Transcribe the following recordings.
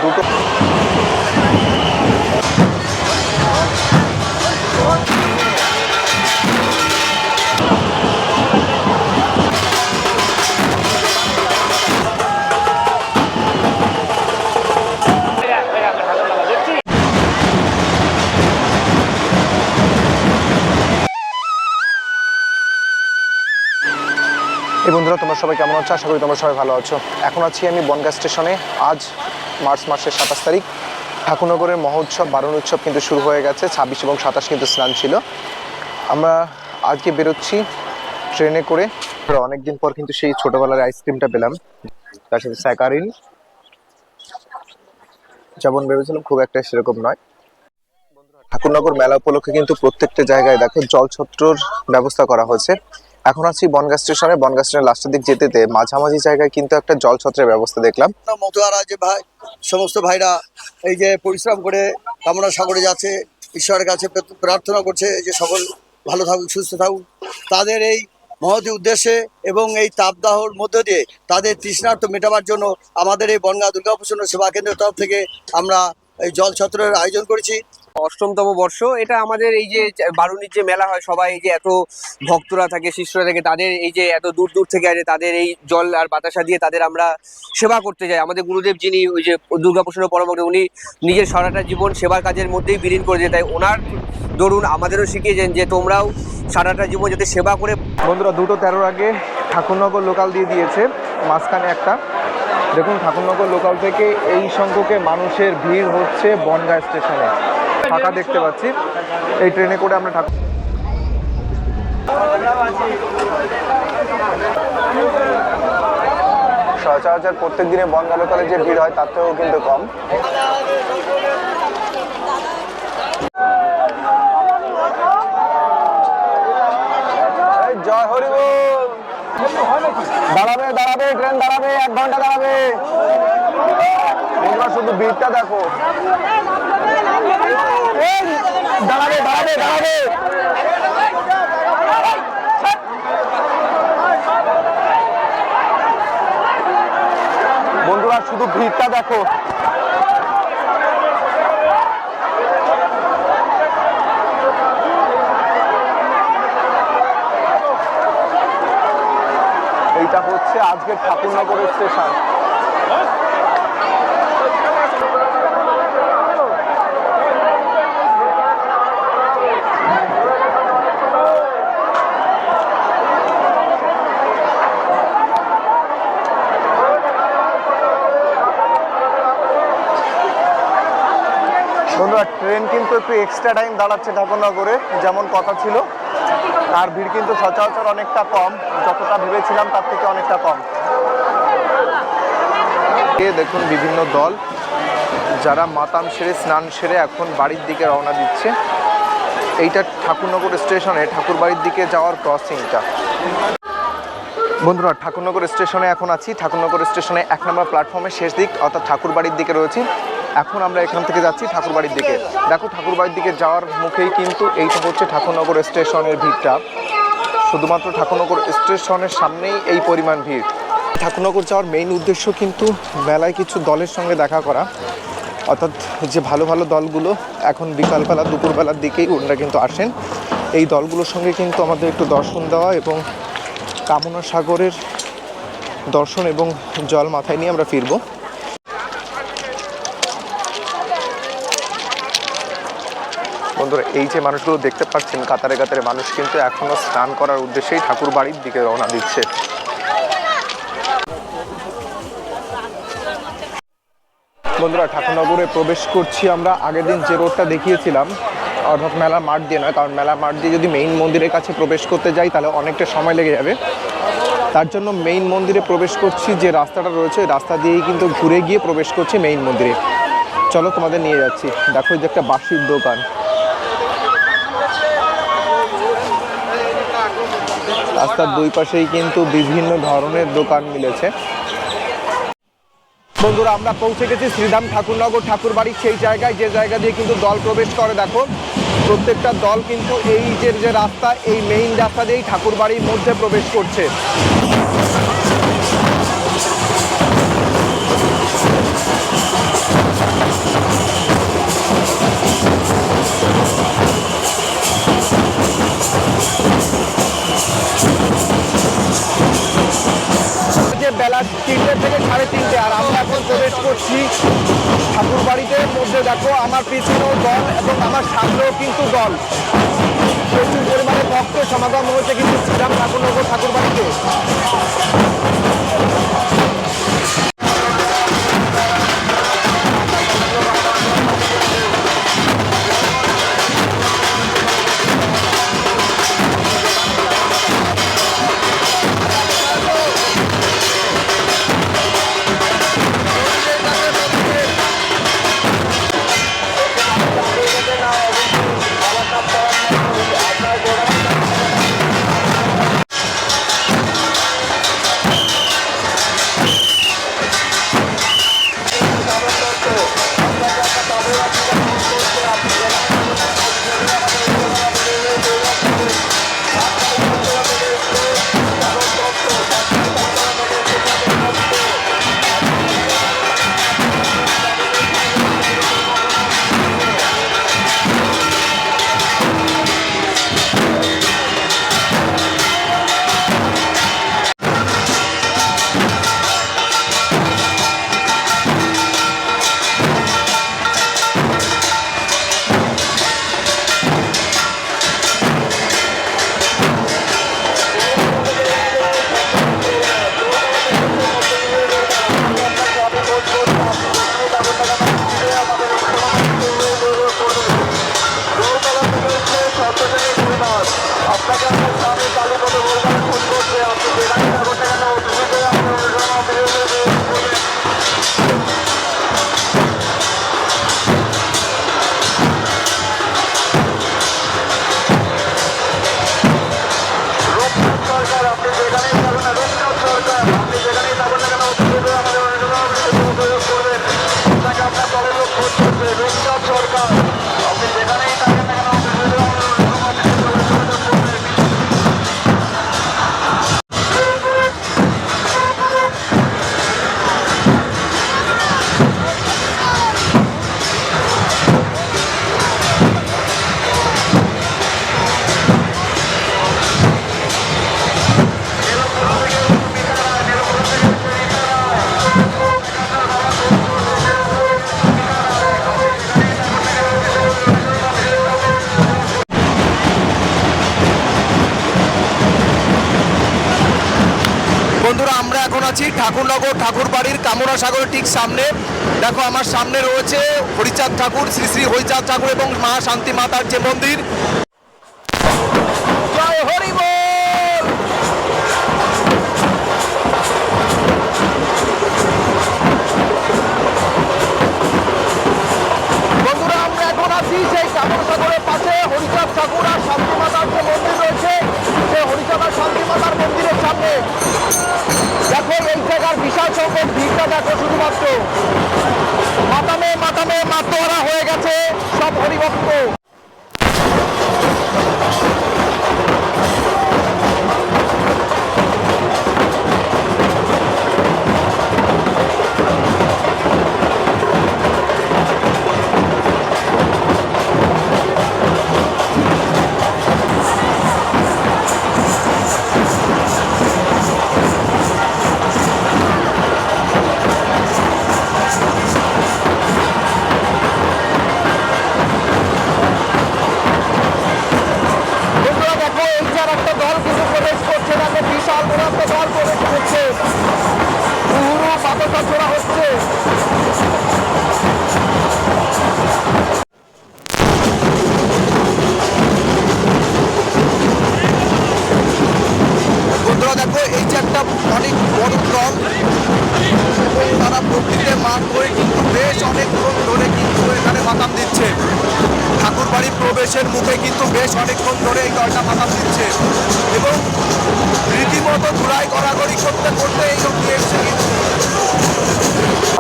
দুটো এই বন্ধুরা, তোমরা সবাই কেমন আছো? আশা করি তোমরা সবাই ভালো আছো। এখন আছি আমি বনগাঁ স্টেশনে। আজ মার্চ মাসের 27 তারিখ। ঠাকুরনগরের মহোৎসব বারণ উৎসব কিন্তু শুরু হয়ে গেছে। 26 এবং 27 কিন্তু স্নান ছিল। আমরা আজকে বেরোচ্ছি ট্রেনে করে। অনেকদিন পর কিন্তু সেই ছোটোবেলার আইসক্রিমটা পেলাম, তার সাথে স্যাকারিন। যেমন ভেবেছিলাম খুব একটা সেরকম নয়। ঠাকুরনগর মেলা উপলক্ষে কিন্তু প্রত্যেকটা জায়গায় দেখো জলছত্রর ব্যবস্থা করা হয়েছে। এখন আছি বনগাঁ স্টেশনে। বনগাঁ স্টেশনের লাস্টের দিক যেতে মাঝামাঝি জায়গায় কিন্তু একটা জলছত্রের ব্যবস্থা দেখলাম। মতুয়ারা যে ভাই, সমস্ত ভাইরা এই যে পরিশ্রম করে কামনা সাগরে যাচ্ছে, ঈশ্বরের কাছে প্রার্থনা করছে যে সকল ভালো থাকুক, সুস্থ থাকুক। তাদের এই মহতি উদ্দেশ্যে এবং এই তাপদাহর মধ্য দিয়ে তাদের তৃষ্ণার্ত মেটাবার জন্য আমাদের এই বনগাঁ দুর্গাপ্রসন্ন সেবা কেন্দ্রের তরফ থেকে আমরা এই জলছত্রের আয়োজন করেছি। অষ্টমতম বর্ষ এটা আমাদের। এই যে বারুণীর যে মেলা হয়, সবাই এই যে এত ভক্তরা থাকে, শিষ্যরা থাকে, তাদের এই যে এত দূর দূর থেকে আসে, তাদের এই জল আর বাতাসা দিয়ে তাদের আমরা সেবা করতে যাই। আমাদের গুরুদেব যিনি ওই যে দুর্গাপ্রসন্ন পরমহংস, উনি নিজের সারাটা জীবন সেবার কাজের মধ্যেই বিলীন করে দিয়ে, তাই ওনার দরুন আমাদেরও শিখিয়েছেন যে তোমরাও সারাটা জীবন যাতে সেবা করে। বন্ধুরা, 2:13 আগে ঠাকুরনগর লোকাল দিয়ে দিয়েছে, মাঝখানে একটা। দেখুন, ঠাকুরনগর লোকাল থেকে এই সংখ্যকে মানুষের ভিড় হচ্ছে বনগাঁ স্টেশনে। ফাঁকা দেখতে পাচ্ছি। এই ট্রেনে করে আমরা সচরাচর প্রত্যেক দিনে বনগাঁ লোকালে যে ভিড় হয় তার থেকেও কিন্তু কম। জয় হরি বল। দাঁড়াবে দাঁড়াবে, ট্রেন দাঁড়াবে, 1 ঘন্টা দাঁড়াবে। বন্ধুরা, শুধু ভিড়টা দেখো। দাঁড়াবে দাঁড়াবে দাঁড়াবে। বন্ধুরা, শুধু ভিড়টা দেখো। এইটা হচ্ছে আজকের ঠাকুরনগর স্টেশন। বন্ধুরা, ট্রেন কিন্তু একটু এক্সট্রা টাইম দাঁড়াচ্ছে ঠাকুরনগরে, যেমন কথা ছিল। আর ভিড় কিন্তু সচরাচর অনেকটা কম, যতটা ভেবেছিলাম তার থেকে অনেকটা কম। দেখুন, বিভিন্ন দল যারা মাতাম সেরে স্নান সেরে এখন বাড়ির দিকে রওনা দিচ্ছে। এইটা ঠাকুরনগর স্টেশনে ঠাকুরবাড়ির দিকে যাওয়ার ক্রসিংটা। বন্ধুরা, ঠাকুরনগর স্টেশনে এখন আছি। ঠাকুরনগর স্টেশনে 1 নম্বর প্ল্যাটফর্মের শেষ দিক, অর্থাৎ ঠাকুরবাড়ির দিকে রয়েছি। এখন আমরা এখান থেকে যাচ্ছি ঠাকুরবাড়ির দিকে। দেখো, ঠাকুরবাড়ির দিকে যাওয়ার মুখেই কিন্তু এইটা হচ্ছে ঠাকুরনগর স্টেশনের ভিড়টা। শুধুমাত্র ঠাকুরনগর স্টেশনের সামনেই এই পরিমাণ ভিড়। ঠাকুরনগর যাওয়ার মেইন উদ্দেশ্য কিন্তু মেলায় কিছু দলের সঙ্গে দেখা করা, অর্থাৎ যে ভালো ভালো দলগুলো এখন বিকালবেলা দুপুরবেলার দিকেই ওনারা কিন্তু আসেন। এই দলগুলোর সঙ্গে কিন্তু আমাদের একটু দর্শন দেওয়া এবং কামনা সাগরের দর্শন এবং জল মাথায় নিয়ে আমরা ফিরবো। বন্ধুরা, এই যে মানুষগুলো দেখতে পাচ্ছেন কাতারে কাতারে মানুষ, কিন্তু এখনো স্নান করার উদ্দেশ্যেই ঠাকুর বাড়ির দিকে রওনা দিচ্ছে। বন্ধুরা, ঠাকুরনগরে প্রবেশ করছি আমরা। আগের দিন যে রোডটা দেখিয়েছিলাম, অর্থাৎ মেলা মাঠ দিয়ে নয়, কারণ মেলা মাঠ দিয়ে যদি মেইন মন্দিরের কাছে প্রবেশ করতে যাই তাহলে অনেকটা সময় লেগে যাবে। তার জন্য মেইন মন্দিরে প্রবেশ করছি, যে রাস্তাটা রয়েছে ওই রাস্তা দিয়েই কিন্তু ঘুরে গিয়ে প্রবেশ করছি মেইন মন্দিরে। চলো, তোমাদের নিয়ে যাচ্ছি। দেখো, যে একটা বাঁশির দোকান, রাস্তার দুই পাশেই কিন্তু বিভিন্ন ধরনের দোকান মিলেছে। বন্ধুরা, আমরা পৌঁছে গেছি শ্রীধাম ঠাকুরনগর ঠাকুরবাড়ির সেই জায়গায়, যে জায়গা দিয়ে কিন্তু দল প্রবেশ করে। দেখো, প্রত্যেকটা দল কিন্তু এই যে রাস্তা, এই মেইন রাস্তা দিয়েই ঠাকুরবাড়ির মধ্যে প্রবেশ করছে। 3টে থেকে 3:30, আর আমরা এখন প্রবেশ করছি ঠাকুর বাড়িতে মধ্যে। দেখো আমার পিছনেও দল এবং আমার সামনেও কিন্তু দল, প্রচুর পরিমাণে ভক্ত সমাগম হয়েছে কিন্তু শ্রীরাম ঠাকুরনগর ঠাকুর বাড়িতে। বন্ধুরা, আমরা এখন আছি ঠাকুরনগর ঠাকুর বাড়ির কামনা সাগরের ঠিক সামনে। দেখো আমার সামনে রয়েছে হরিচাঁদ ঠাকুর, শ্রী শ্রী হরিচাঁদ ঠাকুর এবং মা শান্তি মাতার যে মন্দির। জয় হরি বল। বন্ধুরা, আমরা এখন আছি সেই কামনা সাগরের পাশে হরিচাঁদ ঠাকুর আর শান্তি মাতার যে মন্দির রয়েছে, সেই হরিচাঁদ আর শান্তি মাতার মন্দিরের সামনে। দেখো এই জায়গার বিশাল সংখ্যক ভিড়টা দেখো, শুধুমাত্র মাতামে মাতামে মাতোয়ারা হয়ে গেছে সব হরিভক্ত। প্রবেশের মুখে কিন্তু বেশ অনেকক্ষণ ধরে এই দলটা মাথা দিচ্ছে এবং রীতিমতো ধুলাই গড়াগড়ি করতে করতে এই অবধি এসছে।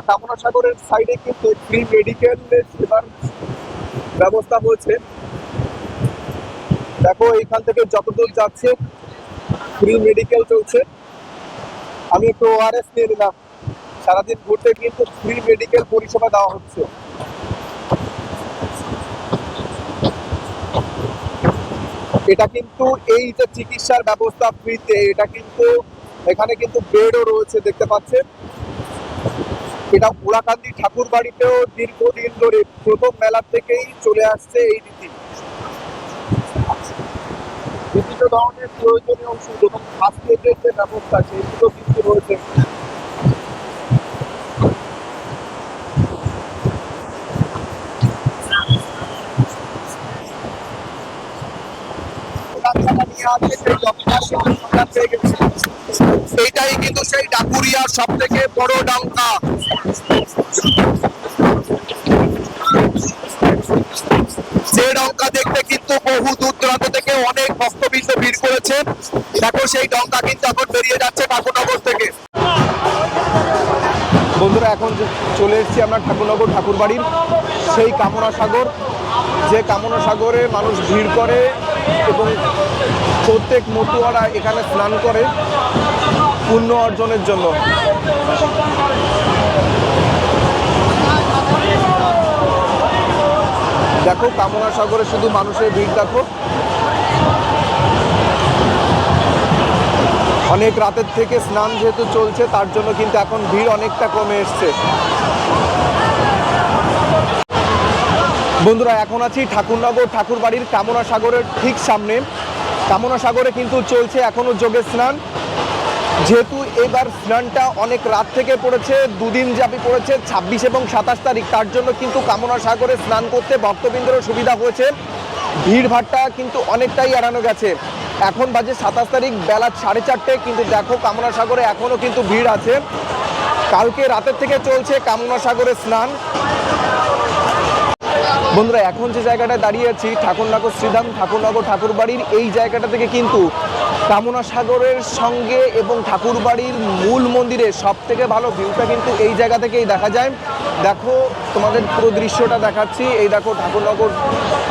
কামনা সাগরের সাইডে কিন্তু ফ্রি মেডিকেল সেবার ব্যবস্থা হয়েছে। দেখো এইখান থেকে যতদূর যাচ্ছে ফ্রি মেডিকেল চলছে। আমি একটু ওআরএস নিয়ে নিলাম। সারাদিন ঘুরতে কিন্তু ফ্রি মেডিকেল পরিষেবা দেওয়া হচ্ছে। এটা কিন্তু এই যে চিকিৎসার ব্যবস্থা ফ্রিতে, এটা কিন্তু এখানে কিন্তু বেডও রয়েছে দেখতে পাচ্ছেন। এটা ওড়াকান্দি ঠাকুর বাড়িতেও দীর্ঘদিন ধরে প্রথম মেলার থেকেই চলে আসছে এই রীতি। বিভিন্ন ধরনের প্রয়োজনীয় ওষুধ এবং ফার্স্ট এডের যে ব্যবস্থা সেগুলো কিন্তু রয়েছে। এইটাই কিন্তু সেই ডাকুরিয়ার সব থেকে বড় ডঙ্কা। যে ডঙ্কা দেখতে কিন্তু বহু দূর দূরান্ত থেকে অনেক ভক্তবৃন্দ ভিড় করেছে। দেখো সেই ডঙ্কা কিন্তু এখন বেরিয়ে যাচ্ছে ঠাকুরনগর থেকে। বন্ধুরা এখন চলে এসেছি আমরা ঠাকুরনগর ঠাকুর বাড়ির সেই কামনা সাগর, যে কামনা সাগরে মানুষ ভিড় করে এবং প্রত্যেক মতুয়ারা এখানে স্নান করে পুণ্য অর্জনের জন্য। দেখো কামনা সাগরে শুধু মানুষের ভিড় দেখো। অনেক রাতের থেকে স্নান যেহেতু চলছে তার জন্য কিন্তু এখন ভিড় অনেকটা কমে এসছে। বন্ধুরা এখন আছি ঠাকুরনগর ঠাকুর বাড়ির কামনা সাগরের ঠিক সামনে। কামনা সাগরে কিন্তু চলছে এখনো যোগের স্নান। যেহেতু এবার স্নানটা অনেক রাত থেকে পড়েছে, দুদিন ব্যাপী পড়েছে 26 এবং 27 তারিখ, তার জন্য কিন্তু কামনা সাগরে স্নান করতে ভক্তবৃন্দেরও সুবিধা হয়েছে। ভিড় ভাট্টা কিন্তু অনেকটাই এড়ানো গেছে। এখন বাজে 27 তারিখ বেলা 4:30, কিন্তু দেখো কামনা সাগরে এখনও কিন্তু ভিড় আছে। কালকে রাতের থেকে চলছে কামনা সাগরে স্নান। বন্ধুরা এখন যে জায়গাটায় দাঁড়িয়ে আছি ঠাকুরনগর শ্রীধাম ঠাকুরনগর ঠাকুর বাড়ির এই জায়গাটা থেকে কিন্তু কামনা সাগরের সঙ্গে এবং ঠাকুর বাড়ির মূল মন্দিরের সব থেকে ভালো ভিউটা কিন্তু এই জায়গা থেকেই দেখা যায়। দেখো তোমাদের পুরো দৃশ্যটা দেখাচ্ছি। এই দেখো ঠাকুরনগর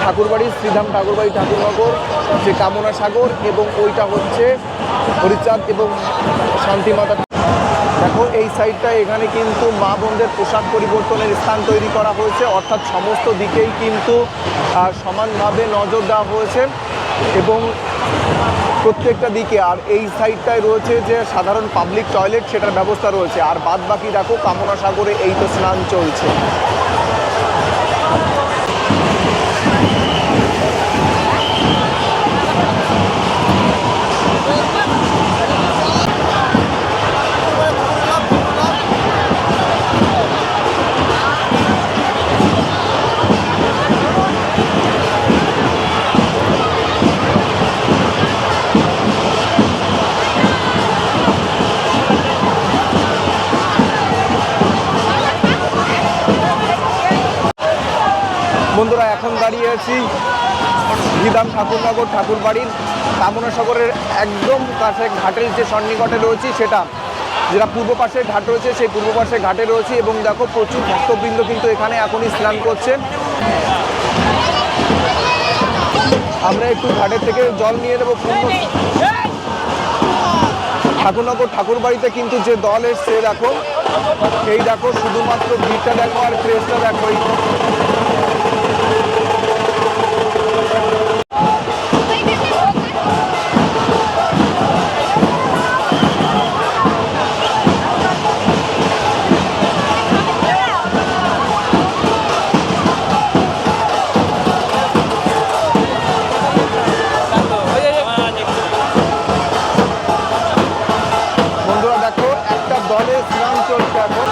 ঠাকুর বাড়ির শ্রীধাম ঠাকুর বাড়ি ঠাকুরনগর, যে কামনা সাগর, এবং ওইটা হচ্ছে হরিচাঁদ এবং শান্তিমাতা। দেখো এই সাইডটা, এখানে কিন্তু মা বোনদের পোশাক পরিবর্তনের স্থান তৈরি করা হয়েছে, অর্থাৎ সমস্ত দিকেই কিন্তু সমানভাবে নজর দেওয়া হয়েছে এবং প্রত্যেকটা দিকে। আর এই সাইডটায় রয়েছে যে সাধারণ পাবলিক টয়লেট, সেটার ব্যবস্থা রয়েছে। আর বাদ বাকি দেখো কামনা সাগরে এই তো স্নান চলছে। বন্ধুরা এখন দাঁড়িয়ে আছি শ্রীধাম ঠাকুরনগর ঠাকুর বাড়ির কামনা সাগরের একদম কাছে ঘাটের যে সন্নিকটে রয়েছে, সেটা যেটা পূর্ব পাশে ঘাট রয়েছে সেই পূর্ব পাশে ঘাটে রয়েছে। এবং দেখো প্রচুর ভক্তবৃন্দ কিন্তু এখানে এখনই স্নান করছেন। আমরা একটু ঘাটের থেকে জল নিয়ে নেবো। ঠাকুরনগর ঠাকুর বাড়িতে কিন্তু যে দল এসছে দেখো, এই দেখো শুধুমাত্র ভিড়টা দেখো আর ক্রেজটা দেখো। বন্ধুরা দেখো একটা দলে স্নান চলছে এখন।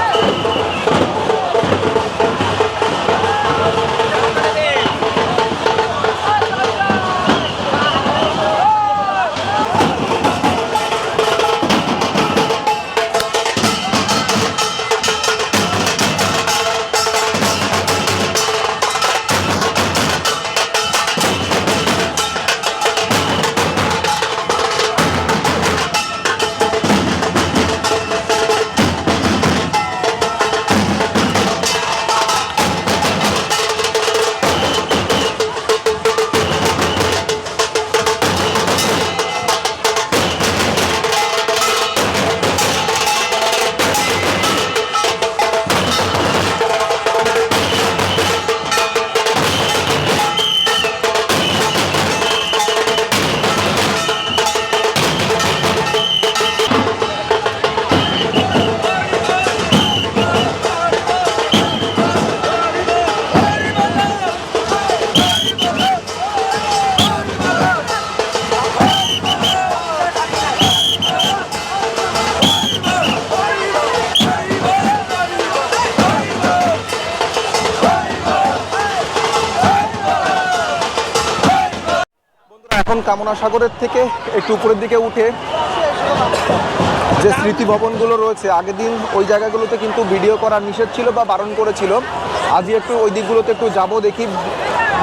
এখন কামনা সাগরের থেকে একটু উপরের দিকে উঠে যে স্মৃতি ভবনগুলো রয়েছে, আগের দিন ওই জায়গাগুলোতে কিন্তু ভিডিও করা নিষেধ ছিল বা বারণ করেছিল। আজই একটু ওই দিকগুলোতে একটু যাবো, দেখি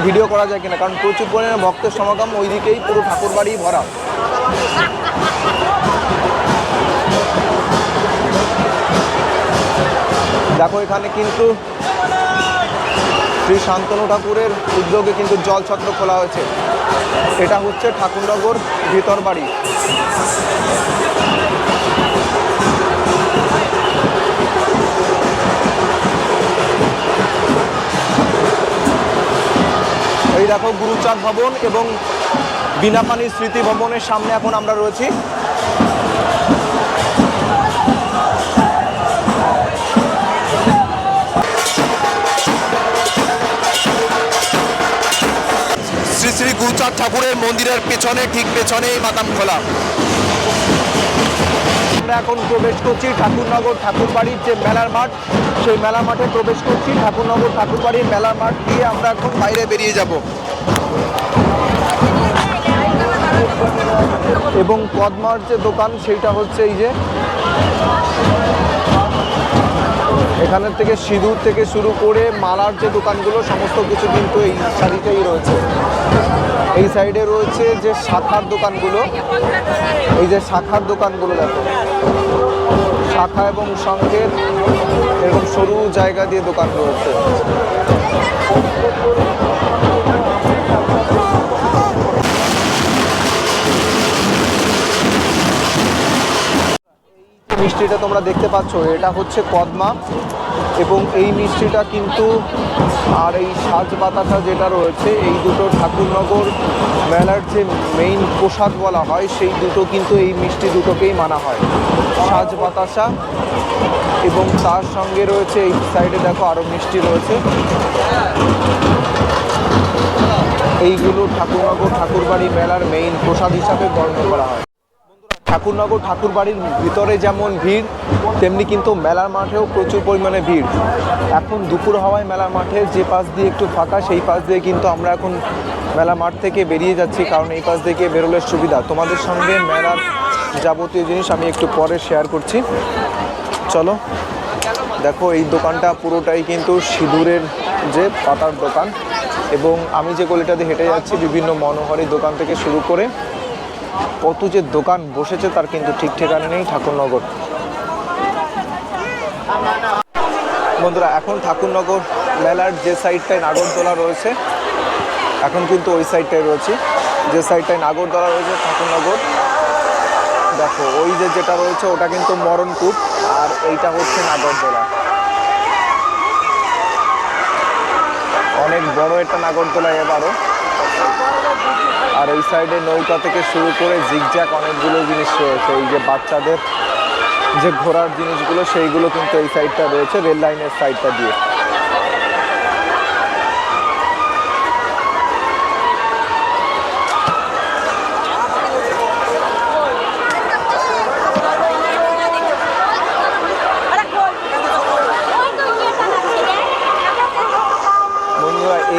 ভিডিও করা যায় কিনা, কারণ প্রচুর পরিমাণে ভক্তের সমাগম ওই দিকেই, পুরো ঠাকুরবাড়ি ভরা। দেখো এখানে কিন্তু শ্রী শান্তনু ঠাকুরের উদ্যোগে কিন্তু জলছত্র খোলা হয়েছে। এটা হচ্ছে ঠাকুরনগর ভিতর বাড়ি। এই দেখো গুরুচাঁদ ভবন এবং বিনাপানির স্মৃতি ভবনের সামনে এখন আমরা রয়েছি। শ্রী শ্রী গুরুচাঁদ ঠাকুরের মন্দিরের পেছনে, ঠিক পেছনে এই মাতাম খোলা। আমরা এখন প্রবেশ করছি ঠাকুরনগর ঠাকুরবাড়ির যে মেলার মাঠ, সেই মেলা মাঠে প্রবেশ করছি। ঠাকুরনগর ঠাকুরবাড়ির মেলার মাঠ দিয়ে আমরা এখন বাইরে বেরিয়ে যাব এবং পদ্মার যে দোকান সেইটা হচ্ছে এই যে এখানের থেকে সিঁদুর থেকে শুরু করে মালার যে দোকানগুলো সমস্ত কিছু কিন্তু এই সাইডেই রয়েছে। এই সাইডে রয়েছে যে শাখার দোকানগুলো, এই যে শাখার দোকানগুলো দেখো, শাখা এবং শঙ্খের এরকম সরু জায়গা দিয়ে দোকান রয়েছে। মিষ্টিটা তোমরা দেখতে পাচ্ছ, এটা হচ্ছে কদমা এবং এই মিষ্টিটা কিন্তু, আর এই সাজ বাতাসা যেটা রয়েছে, এই দুটো ঠাকুরনগর মেলার যে মেইন প্রসাদ বলা হয়, সেই দুটো কিন্তু এই মিষ্টি দুটোকেই মানা হয়। সাজ বাতাসা এবং তার সঙ্গে রয়েছে এই সাইডে দেখো আরও মিষ্টি রয়েছে। এইগুলো ঠাকুরনগর ঠাকুরবাড়ি মেলার মেইন প্রসাদ হিসাবে গণ্য করা হয়। ঠাকুরনগর ঠাকুরবাড়ির ভিতরে যেমন ভিড়, তেমনি কিন্তু মেলার মাঠেও প্রচুর পরিমাণে ভিড়। এখন দুপুর হওয়ায় মেলার মাঠে যে পাশ দিয়ে একটু ফাঁকা, সেই পাশ দিয়ে কিন্তু আমরা এখন মেলা মাঠ থেকে বেরিয়ে যাচ্ছি, কারণ এই পাশ থেকে বেরোলে সুবিধা। তোমাদের সঙ্গে মেলার যাবতীয় জিনিস আমি একটু পরে শেয়ার করছি, চলো। দেখো এই দোকানটা পুরোটাই কিন্তু সিঁদুরের যে পাতার দোকান, এবং আমি যে গলিটাতে হেঁটে যাচ্ছি বিভিন্ন মনোহারি দোকান থেকে শুরু করে কত যে দোকান বসেছে তার কিন্তু ঠিক ঠিকানা নেই ঠাকুরনগর। বন্ধুরা এখন ঠাকুরনগর মেলার যে সাইডটায় নাগরদোলা রয়েছে, এখন কিন্তু ওই সাইডটায় রয়েছে। যে সাইডটায় নাগরদোলা রয়েছে ঠাকুরনগর, দেখো ওই যে যেটা রয়েছে ওটা কিন্তু মরণকূপ, আর এইটা হচ্ছে নাগরদোলা। অনেক বড় একটা নাগরদোলা এবারও। আর এই সাইডে নৌকা থেকে শুরু করে জিগজ্যাগ অনেকগুলো জিনিস রয়েছে। এই যে বাচ্চাদের যে ঘোরার জিনিসগুলো, সেইগুলো কিন্তু এই সাইডটা রয়েছে, রেল লাইনের সাইডটা দিয়ে।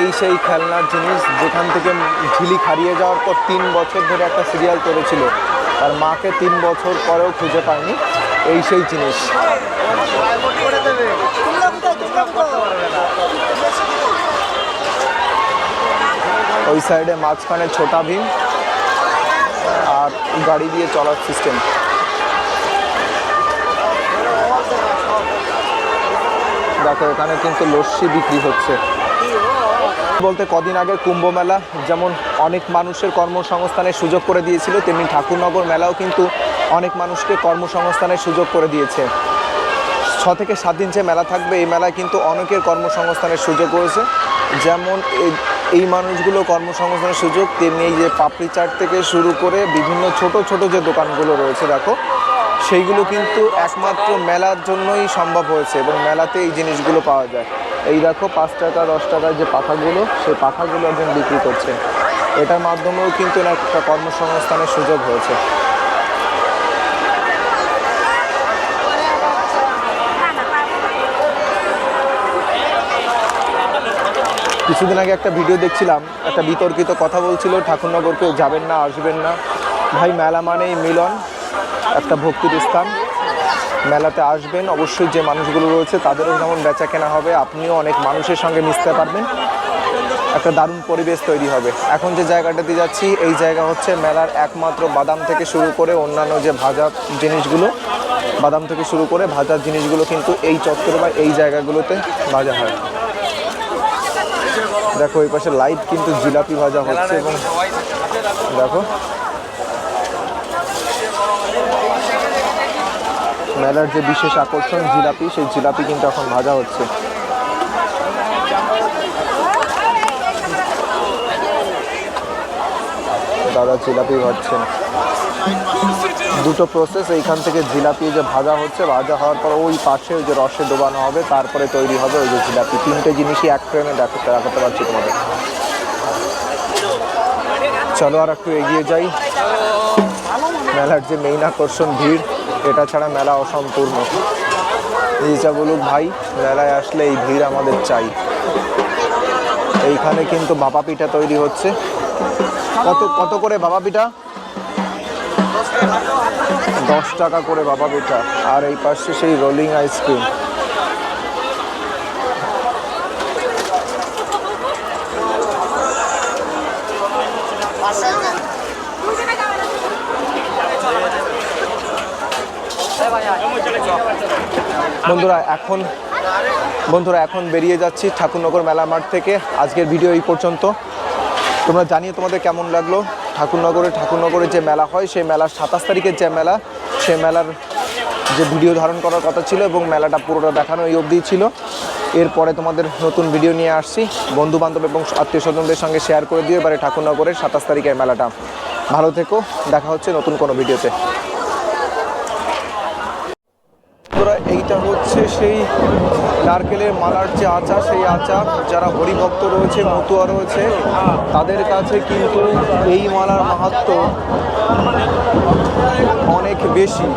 এই সেই খেলনার জিনিস যেখান থেকে ঝিলিক হারিয়ে যাওয়ার পর 3 বছর ধরে একটা সিরিয়াল করেছিল, আর মাকে 3 বছর পরেও খুঁজে পায়নি। এই সেই জিনিস। ওই সাইডে মাঝখানে ছোটা ভীম আর গাড়ি দিয়ে চলার সিস্টেম। দেখো এখানে কিন্তু লস্যি বিক্রি হচ্ছে। বলতে কদিন আগে কুম্ভ মেলা যেমন অনেক মানুষের কর্মসংস্থানের সুযোগ করে দিয়েছিল, তেমনি ঠাকুরনগর মেলাও কিন্তু অনেক মানুষকে কর্মসংস্থানের সুযোগ করে দিয়েছে। 6 থেকে 7 দিন যে মেলা থাকবে, এই মেলায় কিন্তু অনেকের কর্মসংস্থানের সুযোগ রয়েছে। যেমন এই মানুষগুলো কর্মসংস্থানের সুযোগ, তেমনি এই যে পাপড়ি চাট থেকে শুরু করে বিভিন্ন ছোট ছোট যে দোকানগুলো রয়েছে দেখো, সেইগুলো কিন্তু একমাত্র মেলার জন্যই সম্ভব হয়েছে এবং মেলাতে এই জিনিসগুলো পাওয়া যায়। এই দেখো 5 টাকা 10 টাকার যে পাখাগুলো, সেই পাখাগুলো একজন বিক্রি করছে। এটার মাধ্যমেও কিন্তু একটা কর্মসংস্থানের সুযোগ হয়েছে। কিছুদিন আগে একটা ভিডিও দেখছিলাম, একটা বিতর্কিত কথা বলছিল ঠাকুরনগর কেউ যাবেন না, আসবেন না। ভাই, মেলা মানেই মিলন, একটা ভক্তির স্থান। মেলাতে আসবেন, অবশ্যই যে মানুষগুলো রয়েছে তাদেরও যেমন বেচা কেনা হবে, আপনিও অনেক মানুষের সঙ্গে মিশতে পারবেন, একটা দারুণ পরিবেশ তৈরি হবে। এখন যে জায়গাটাতে যাচ্ছি এই জায়গা হচ্ছে মেলার একমাত্র বাদাম থেকে শুরু করে অন্যান্য যে ভাজা জিনিসগুলো, বাদাম থেকে শুরু করে ভাজার জিনিসগুলো কিন্তু এই চত্বরে বা এই জায়গাগুলোতে ভাজা হয়। দেখো এই পাশে লাইভ কিন্তু জিলাপি ভাজা হচ্ছে এবং দেখো মেলার যে বিশেষ আকর্ষণ জিলাপি, সেই জিলাপি কিন্তু এখন ভাজা হচ্ছে। দাদা জিলাপি ভাজছেন, দুটো প্রসেস। এইখান থেকে জিলাপি যে ভাজা হচ্ছে, ভাজা হওয়ার পর ওই পাশে ওই যে রসে ডোবানো হবে, তারপরে তৈরি হবে ওই যে জিলাপি। তিনটে জিনিসই এক ট্রেনে দেখাতে পারছি তোমাদের। চলো আর একটু এগিয়ে যাই। মেলার যে মেইন আকর্ষণ ভিড়, এটা ছাড়া মেলা অসম্পূর্ণ। এই যা বলুক ভাই, মেলায় আসলে এই ভিড় আমাদের চাই। এইখানে কিন্তু ভাপা পিঠা তৈরি হচ্ছে। কত কত করে ভাপা পিঠা? 10 টাকা করে ভাপা পিঠা। আর এই পাশে সেই রোলিং আইসক্রিম। বন্ধুরা এখন বেরিয়ে যাচ্ছি ঠাকুরনগর মেলা মাঠ থেকে। আজকের ভিডিও এই পর্যন্ত। তোমরা জানিয়ে তোমাদের কেমন লাগলো। ঠাকুরনগরে যে মেলা হয়, সেই মেলার 27 তারিখের যে মেলা, সেই মেলার যে ভিডিও ধারণ করার কথা ছিল এবং মেলাটা পুরোটা দেখানো এই অবধি ছিল। এরপরে তোমাদের নতুন ভিডিও নিয়ে আসছি। বন্ধু বান্ধব এবং আত্মীয় স্বজনদের সঙ্গে শেয়ার করে দিও এবারে ঠাকুরনগরের 27 তারিখের মেলাটা। ভালো থেকো, দেখা হচ্ছে নতুন কোনো ভিডিওতে। এইটা হচ্ছে সেই নারকেলের মালার যে আচার, সেই আচার যারা হরিভক্ত রয়েছে, মতুয়া রয়েছে, তাদের কাছে কিন্তু এই মালার মাহাত্ম্য অনেক বেশি।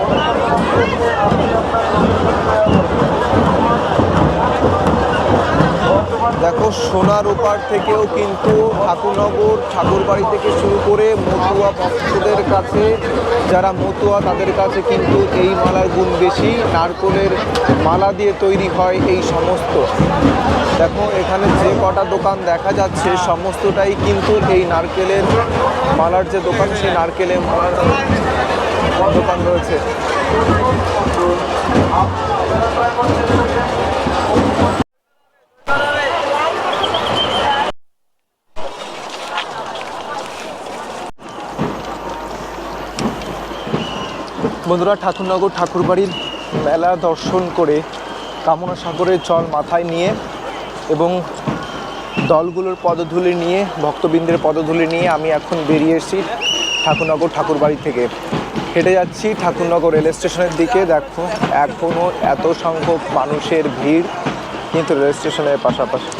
দেখো সোনার ওপার থেকেও কিন্তু ঠাকুরনগর ঠাকুরবাড়ি থেকে শুরু করে মতুয়া ভক্তদের কাছে, যারা মতুয়া তাদের কাছে কিন্তু এই মালার গুণ বেশি। নারকেলের মালা দিয়ে তৈরি হয় এই সমস্ত। দেখো এখানে যে কটা দোকান দেখা যাচ্ছে সমস্তটাই কিন্তু এই নারকেলের মালার যে দোকান, সেই নারকেলের মালার দোকান রয়েছে। বন্ধুরা, ঠাকুরনগর ঠাকুরবাড়ির মেলা দর্শন করে কামনা সাগরের জল মাথায় নিয়ে এবং দলগুলোর পদধূলি নিয়ে, ভক্তবৃন্দের পদধূলি নিয়ে আমি এখন বেরিয়ে এসেছি ঠাকুরনগর ঠাকুরবাড়ি থেকে। হেঁটে যাচ্ছি ঠাকুরনগর রেল স্টেশনের দিকে। দেখো এখনও এত সংখ্যক মানুষের ভিড় কিন্তু রেল স্টেশনের পাশাপাশি।